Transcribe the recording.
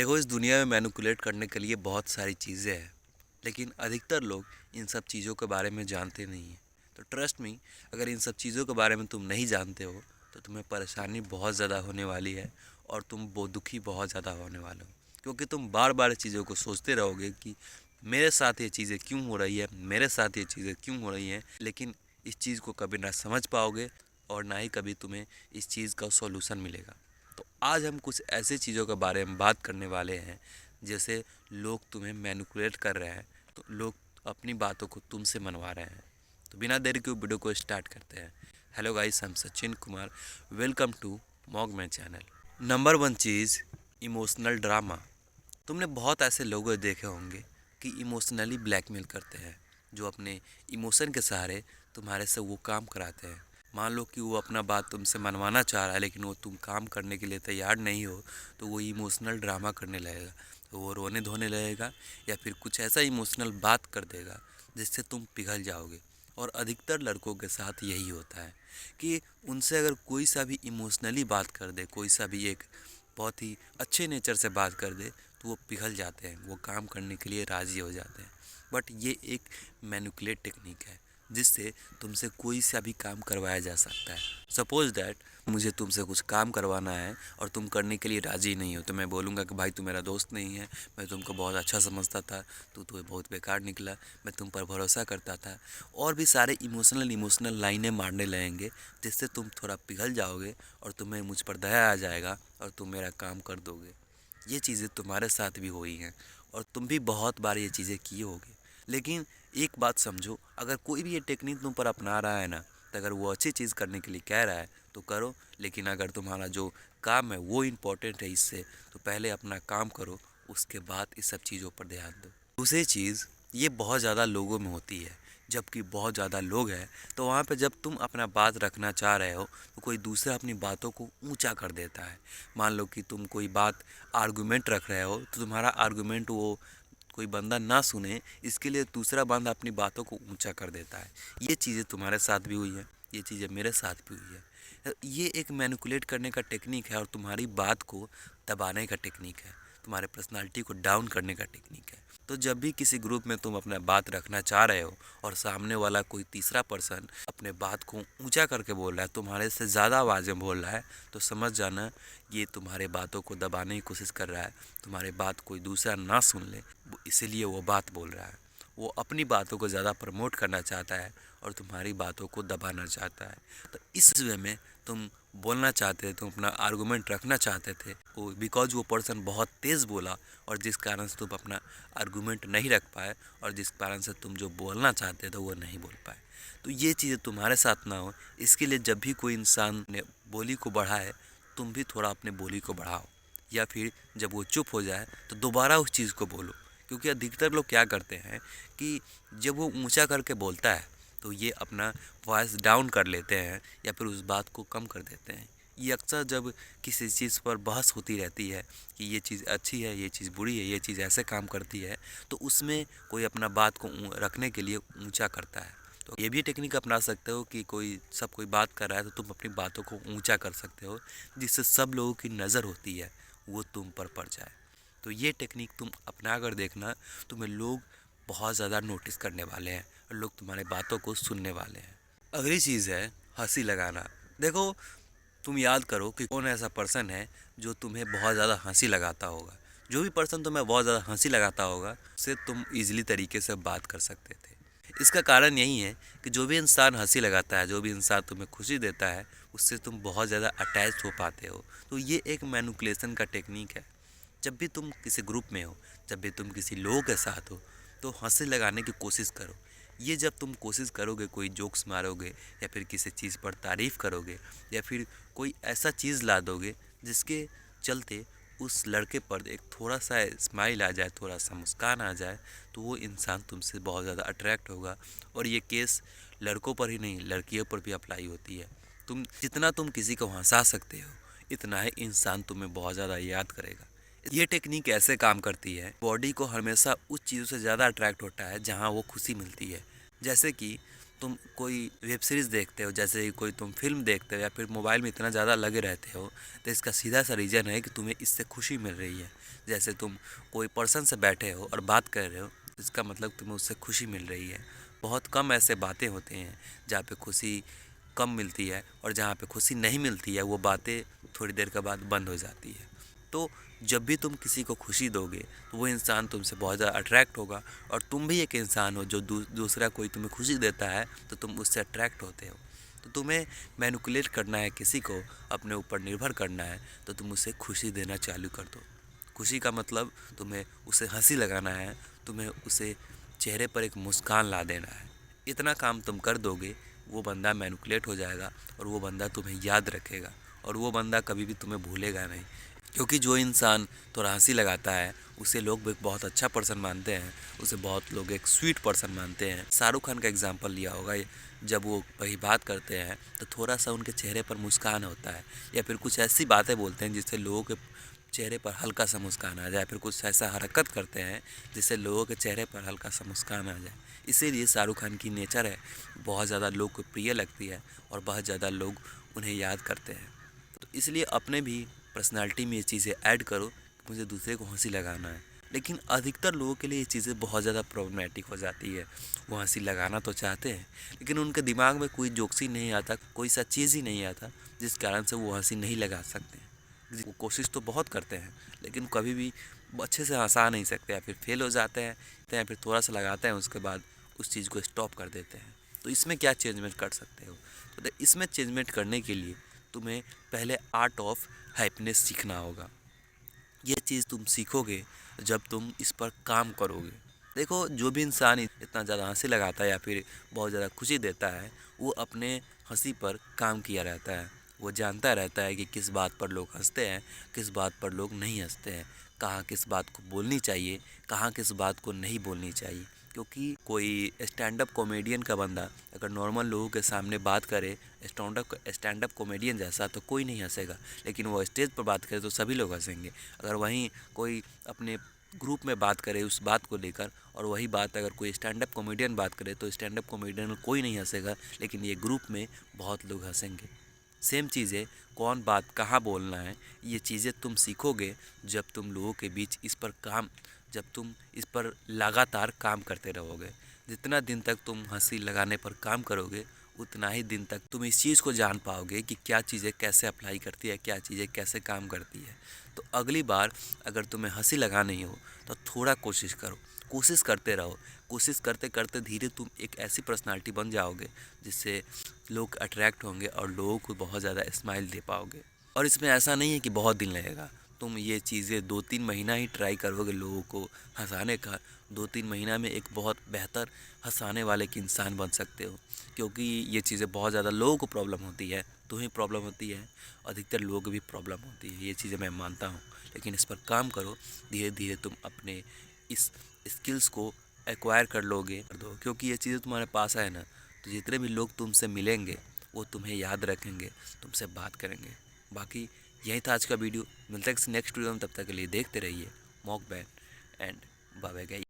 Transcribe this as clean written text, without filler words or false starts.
देखो, इस दुनिया में मैनिपुलेट करने के लिए बहुत सारी चीज़ें हैं, लेकिन अधिकतर लोग इन सब चीज़ों के बारे में जानते नहीं हैं। तो ट्रस्ट मी, अगर इन सब चीज़ों के बारे में तुम नहीं जानते हो तो तुम्हें परेशानी बहुत ज़्यादा होने वाली है और तुम दुखी बहुत ज़्यादा होने वाले हो, क्योंकि तुम बार बार चीज़ों को सोचते रहोगे कि मेरे साथ ये चीज़ें क्यों हो रही है, मेरे साथ ये चीज़ें क्यों हो रही हैं, लेकिन इस चीज़ को कभी ना समझ पाओगे और ना ही कभी तुम्हें इस चीज़ का सॉल्यूशन मिलेगा। तो आज हम कुछ ऐसी चीज़ों के बारे में बात करने वाले हैं, जैसे लोग तुम्हें मैनिपुलेट कर रहे हैं, तो लोग अपनी बातों को तुमसे मनवा रहे हैं। तो बिना देरी के वीडियो को स्टार्ट करते हैं। हेलो गाइस, हम सचिन कुमार, वेलकम टू मॉग माई चैनल। नंबर वन चीज़, इमोशनल ड्रामा। तुमने बहुत ऐसे लोग देखे होंगे कि इमोशनली ब्लैकमेल करते हैं, जो अपने इमोशन के सहारे तुम्हारे से वो काम कराते हैं। मान लो कि वो अपना बात तुमसे मनवाना चाह रहा है, लेकिन वो तुम काम करने के लिए तैयार नहीं हो, तो वो इमोशनल ड्रामा करने लगेगा। तो वो रोने धोने लगेगा या फिर कुछ ऐसा इमोशनल बात कर देगा जिससे तुम पिघल जाओगे। और अधिकतर लड़कों के साथ यही होता है कि उनसे अगर कोई सा भी इमोशनली बात कर दे, कोई सा भी एक बहुत ही अच्छे नेचर से बात कर दे, तो वो पिघल जाते हैं, वो काम करने के लिए राज़ी हो जाते हैं। बट ये एक मैनिपुलेट टेक्निक है, जिससे तुमसे कोई सा भी काम करवाया जा सकता है। सपोज़ दैट मुझे तुमसे कुछ काम करवाना है और तुम करने के लिए राज़ी नहीं हो, तो मैं बोलूँगा कि भाई तू मेरा दोस्त नहीं है, मैं तुमको बहुत अच्छा समझता था, तू बहुत बेकार निकला, मैं तुम पर भरोसा करता था। और भी सारे इमोशनल लाइनें मारने लगेंगे, जिससे तुम थोड़ा पिघल जाओगे और तुम्हें मुझ पर दया आ जाएगा और तुम मेरा काम कर दोगे। ये चीज़ें तुम्हारे साथ भी हुई हैं और तुम भी बहुत बार ये चीज़ें किए होगे। लेकिन एक बात समझो, अगर कोई भी ये टेक्निक तुम पर अपना रहा है ना, तो अगर वो अच्छी चीज़ करने के लिए कह रहा है तो करो, लेकिन अगर तुम्हारा जो काम है वो इम्पोर्टेंट है इससे, तो पहले अपना काम करो, उसके बाद इस सब चीज़ों पर ध्यान दो। दूसरी चीज़, ये बहुत ज़्यादा लोगों में होती है। जबकि बहुत ज़्यादा लोग हैं, तो वहाँ पे जब तुम अपना बात रखना चाह रहे हो तो कोई दूसरा अपनी बातों को ऊंचा कर देता है। मान लो कि तुम कोई बात आर्गुमेंट रख रहे हो, तो तुम्हारा आर्गुमेंट वो कोई बंदा ना सुने, इसके लिए दूसरा बंदा अपनी बातों को ऊंचा कर देता है। ये चीज़ें तुम्हारे साथ भी हुई हैं, ये चीज़ें मेरे साथ भी हुई है। ये एक मैनिपुलेट करने का टेक्निक है और तुम्हारी बात को दबाने का टेक्निक है, तुम्हारे पर्सनालिटी को डाउन करने का टेक्निक है। तो जब भी किसी ग्रुप में तुम अपना बात रखना चाह रहे हो और सामने वाला कोई तीसरा पर्सन अपने बात को ऊंचा करके बोल रहा है, तुम्हारे से ज़्यादा आवाज़ में बोल रहा है, तो समझ जाना ये तुम्हारे बातों को दबाने की कोशिश कर रहा है। तुम्हारे बात कोई दूसरा ना सुन ले, इसीलिए वो बात बोल रहा है। वो अपनी बातों को ज़्यादा प्रमोट करना चाहता है और तुम्हारी बातों को दबाना चाहता है। तो इस वे में तुम बोलना चाहते थे, तुम अपना आर्गूमेंट रखना चाहते थे, वो बिकॉज वो पर्सन बहुत तेज़ बोला और जिस कारण से तुम अपना आर्गूमेंट नहीं रख पाए और जिस कारण से तुम जो बोलना चाहते थे वो नहीं बोल पाए। तो ये चीज़ें तुम्हारे साथ ना हो, इसके लिए जब भी कोई इंसान ने बोली को बढ़ाए, तुम भी थोड़ा अपने बोली को बढ़ाओ, या फिर जब वो चुप हो जाए तो दोबारा उस चीज़ को बोलो। क्योंकि अधिकतर लोग क्या करते हैं कि जब वो ऊंचा करके बोलता है तो ये अपना वॉइस डाउन कर लेते हैं या फिर उस बात को कम कर देते हैं। ये अक्सर जब किसी चीज़ पर बहस होती रहती है कि ये चीज़ अच्छी है, ये चीज़ बुरी है, ये चीज़ ऐसे काम करती है, तो उसमें कोई अपना बात को रखने के लिए ऊंचा करता है। तो ये भी टेक्निक अपना सकते हो कि कोई बात कर रहा है तो तुम अपनी बातों को ऊंचा कर सकते हो, जिससे सब लोगों की नज़र होती है वो तुम पर पड़ जाए। तो ये टेक्निक तुम अपना कर देखना, तुम्हें लोग बहुत ज़्यादा नोटिस करने वाले हैं और लोग तुम्हारे बातों को सुनने वाले हैं। अगली चीज़ है हंसी लगाना। देखो, तुम याद करो कि कौन ऐसा पर्सन है जो तुम्हें बहुत ज़्यादा हंसी लगाता होगा। जो भी पर्सन तुम्हें बहुत ज़्यादा हंसी लगाता होगा, उससे तुम ईजिली तरीके से बात कर सकते थे। इसका कारण यही है कि जो भी इंसान हंसी लगाता है, जो भी इंसान तुम्हें खुशी देता है, उससे तुम बहुत ज़्यादा अटैच हो पाते हो। तो ये एक मैनिपुलेशन का टेक्निक है। जब भी तुम किसी ग्रुप में हो, जब भी तुम किसी लोगों के साथ हो, तो हंसी लगाने की कोशिश करो। ये जब तुम कोशिश करोगे, कोई जोक्स मारोगे या फिर किसी चीज़ पर तारीफ़ करोगे या फिर कोई ऐसा चीज़ ला दोगे जिसके चलते उस लड़के पर एक थोड़ा सा स्माइल आ जाए, थोड़ा सा मुस्कान आ जाए, तो वो इंसान तुमसे बहुत ज़्यादा अट्रैक्ट होगा। और ये केस लड़कों पर ही नहीं, लड़कियों पर भी अप्लाई होती है। जितना तुम किसी को हंसा सकते हो, इतना ही इंसान तुम्हें बहुत ज़्यादा याद करेगा। ये टेक्निक ऐसे काम करती है, बॉडी को हमेशा उस चीज़ों से ज़्यादा अट्रैक्ट होता है जहाँ वो खुशी मिलती है। जैसे कि तुम कोई वेब सीरीज़ देखते हो, जैसे कोई तुम फिल्म देखते हो या फिर मोबाइल में इतना ज़्यादा लगे रहते हो, तो इसका सीधा सा रीज़न है कि तुम्हें इससे खुशी मिल रही है। जैसे तुम कोई पर्सन से बैठे हो और बात कर रहे हो, इसका मतलब तुम्हें उससे खुशी मिल रही है। बहुत कम ऐसे बातें होते हैं जहाँ पे खुशी कम मिलती है, और जहाँ पे खुशी नहीं मिलती है वो बातें थोड़ी देर के बाद बंद हो जाती है। तो जब भी तुम किसी को खुशी दोगे तो वो इंसान तुमसे बहुत ज़्यादा अट्रैक्ट होगा, और तुम भी एक इंसान हो जो दूसरा कोई तुम्हें खुशी देता है तो तुम उससे अट्रैक्ट होते हो। तो तुम्हें मैनिपुलेट करना है किसी को, अपने ऊपर निर्भर करना है, तो तुम उसे खुशी देना चालू कर दो। खुशी का मतलब तुम्हें उसे हंसी लगाना है, तुम्हें उसे चेहरे पर एक मुस्कान ला देना है। इतना काम तुम कर दोगे, वो बंदा मैनिपुलेट हो जाएगा और वो बंदा तुम्हें याद रखेगा, और वो बंदा कभी भी तुम्हें भूलेगा नहीं। क्योंकि जो इंसान थोड़ा हंसी लगाता है उसे लोग एक बहुत अच्छा पर्सन मानते हैं, उसे बहुत लोग एक स्वीट पर्सन मानते हैं। शाहरुख खान का एग्जांपल लिया होगा, जब वो कहीं बात करते हैं तो थोड़ा सा उनके चेहरे पर मुस्कान होता है, या फिर कुछ ऐसी बातें बोलते हैं जिससे लोगों के चेहरे पर हल्का सा मुस्कान आ जाए, फिर कुछ ऐसा हरकत करते हैं जिससे लोगों के चेहरे पर हल्का सा मुस्कान आ जाए। इसीलिए शाहरुख खान की नेचर है बहुत ज़्यादा लोग को प्रिय लगती है, और बहुत ज़्यादा लोग उन्हें याद करते हैं। तो इसलिए अपने भी पर्सनालिटी में ये चीज़ें ऐड करो कि मुझे दूसरे को हंसी लगाना है। लेकिन अधिकतर लोगों के लिए ये चीज़ें बहुत ज़्यादा प्रॉब्लमेटिक हो जाती है। वो हंसी लगाना तो चाहते हैं, लेकिन उनके दिमाग में कोई जोक्स ही नहीं आता, कोई सा चीज़ ही नहीं आता जिस कारण से वो हंसी नहीं लगा सकते हैं। वो कोशिश तो बहुत करते हैं, लेकिन कभी भी अच्छे से हंसा नहीं सकते, या फिर फेल हो जाते हैं, या फिर थोड़ा सा लगाते हैं उसके बाद उस चीज़ को स्टॉप कर देते हैं। तो इसमें क्या चेंजमेंट कर सकते हो? तो इसमें चेंजमेंट करने के लिए तुम्हें पहले आर्ट ऑफ हैप्पीनेस सीखना होगा। ये चीज़ तुम सीखोगे जब तुम इस पर काम करोगे। देखो, जो भी इंसान इतना ज़्यादा हंसी लगाता है या फिर बहुत ज़्यादा खुशी देता है, वो अपने हंसी पर काम किया रहता है। वो जानता रहता है कि किस बात पर लोग हंसते हैं, किस बात पर लोग नहीं हंसते हैं, कहाँ किस बात को बोलनी चाहिए, कहाँ किस बात को नहीं बोलनी चाहिए। क्योंकि कोई स्टैंड अप कॉमेडियन का बंदा अगर नॉर्मल लोगों के सामने बात करे स्टैंड अप कॉमेडियन जैसा, तो कोई नहीं हंसेगा, लेकिन वो स्टेज पर बात करे तो सभी लोग हंसेंगे। अगर वहीं कोई अपने ग्रुप में बात करे उस बात को लेकर, और वही बात अगर कोई स्टैंड अप कॉमेडियन बात करे तो स्टैंड अप कॉमेडियन में कोई नहीं हंसेगा, लेकिन ये ग्रुप में बहुत लोग हंसेंगे। सेम चीज़ें, कौन बात कहाँ बोलना है, ये चीज़ें तुम सीखोगे जब तुम लोगों के बीच जब तुम इस पर लगातार काम करते रहोगे। जितना दिन तक तुम हंसी लगाने पर काम करोगे, उतना ही दिन तक तुम इस चीज़ को जान पाओगे कि क्या चीज़ें कैसे अप्लाई करती है, क्या चीज़ें कैसे काम करती है। तो अगली बार अगर तुम्हें हंसी लगानी हो तो थोड़ा कोशिश करो, कोशिश करते रहो। कोशिश करते करते धीरे तुम एक ऐसी पर्सनालिटी बन जाओगे जिससे लोग अट्रैक्ट होंगे और लोगों को बहुत ज़्यादा स्माइल दे पाओगे। और इसमें ऐसा नहीं है कि बहुत दिन लगेगा, तुम ये चीज़ें 2-3 महीना ही ट्राई करोगे लोगों को हंसाने का, 2-3 महीना में एक बहुत बेहतर हंसाने वाले की इंसान बन सकते हो। क्योंकि ये चीज़ें बहुत ज़्यादा लोगों को प्रॉब्लम होती है, तुम्हें प्रॉब्लम होती है, अधिकतर लोगों को भी प्रॉब्लम होती है, ये चीज़ें मैं मानता हूँ। लेकिन इस पर काम करो, धीरे धीरे तुम अपने इस स्किल्स को एक्वायर कर लोगे, कर दो, क्योंकि ये चीज़ें तुम्हारे पास है ना, तो जितने भी लोग तुमसे मिलेंगे वो तुम्हें याद रखेंगे, तुमसे बात करेंगे। बाकी यही था आज का वीडियो, मिलता है किसी नेक्स्ट वीडियो में, तब तक के लिए देखते रहिए मॉक बैन एंड बाय बाय।